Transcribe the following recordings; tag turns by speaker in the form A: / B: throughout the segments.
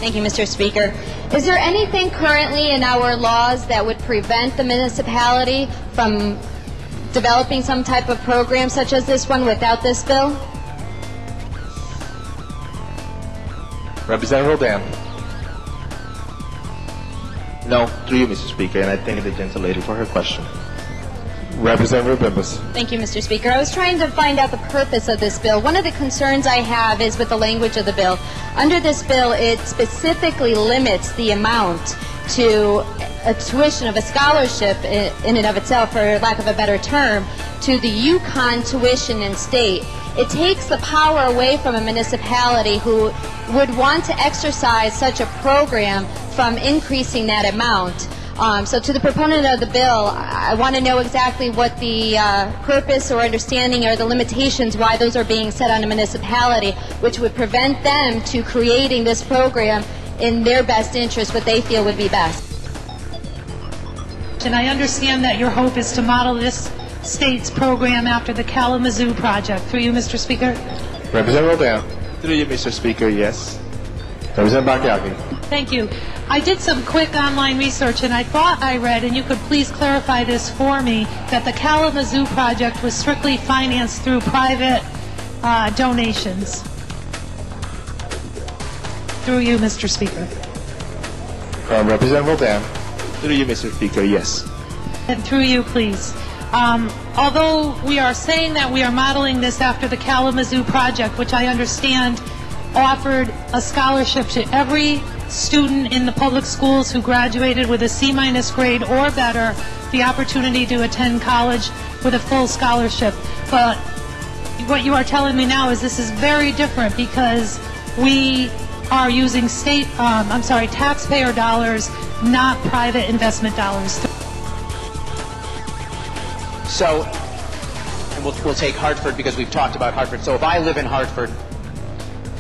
A: Thank you, Mr. Speaker. Is there anything currently in our laws that would prevent the municipality from developing some type of program such as this one without this bill?
B: Representative Rodan. No, through you, Mr. Speaker, and I thank the gentlelady for her question. Representative Rebimbas.
A: Thank you, Mr. Speaker. I was trying to find out the purpose of this bill. One of the concerns I have is with the language of the bill. Under this bill, it specifically limits the amount to a tuition of a scholarship in and of itself, for lack of a better term, to the UConn tuition in state. It takes the power away from a municipality who would want to exercise such a program from increasing that amount. So to the proponent of the bill, I want to know exactly what the purpose or understanding or the limitations why those are being set on a municipality, which would prevent them to creating this program in their best interest, what they feel would be best.
C: And I understand that your hope is to model this state's program after the Kalamazoo project. Through you, Mr. Speaker.
B: Representative Rodan. Through you, Mr. Speaker, yes. Representative Bacchiochi.
C: Thank you. I did some quick online research, and I thought I read, and you could please clarify this for me, that the Kalamazoo project was strictly financed through private donations. Through you, Mr. Speaker.
B: Representative Rodan. Through you, Mr. Speaker, yes.
C: And through you, please. Although we are saying that we are modeling this after the Kalamazoo project, which I understand offered a scholarship to every student in the public schools who graduated with a C- grade or better, the opportunity to attend college with a full scholarship. But what you are telling me now is this is very different, because we are using taxpayer dollars, not private investment dollars.
D: So, and we'll take Hartford because we've talked about Hartford. So if I live in Hartford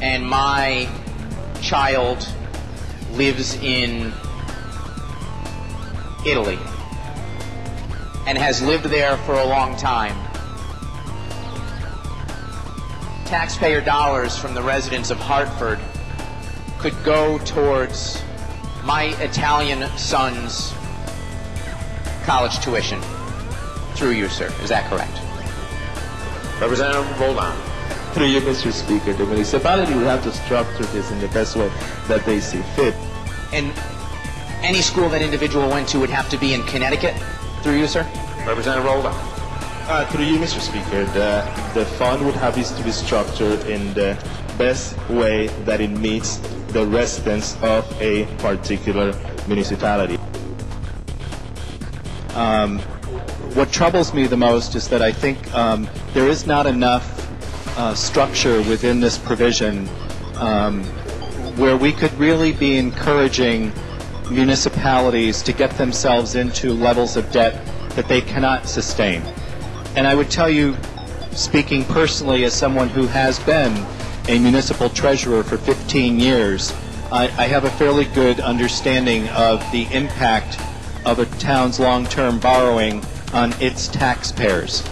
D: and my child lives in Italy and has lived there for a long time, taxpayer dollars from the residents of Hartford could go towards my Italian son's college tuition. Through you, sir. Is that correct?
B: Representative Roland. Through you, Mr. Speaker, the municipality will have to structure this in the best way that they see fit.
D: And any school that individual went to would have to be in Connecticut? Through you, sir?
B: Representative Roland. Through you, Mr. Speaker, the fund would have to be structured in the best way that it meets the residents of a particular municipality.
E: What troubles me the most is that I think there is not enough structure within this provision where we could really be encouraging municipalities to get themselves into levels of debt that they cannot sustain. And I would tell you, speaking personally as someone who has been a municipal treasurer for 15 years, I have a fairly good understanding of the impact of a town's long-term borrowing on its taxpayers.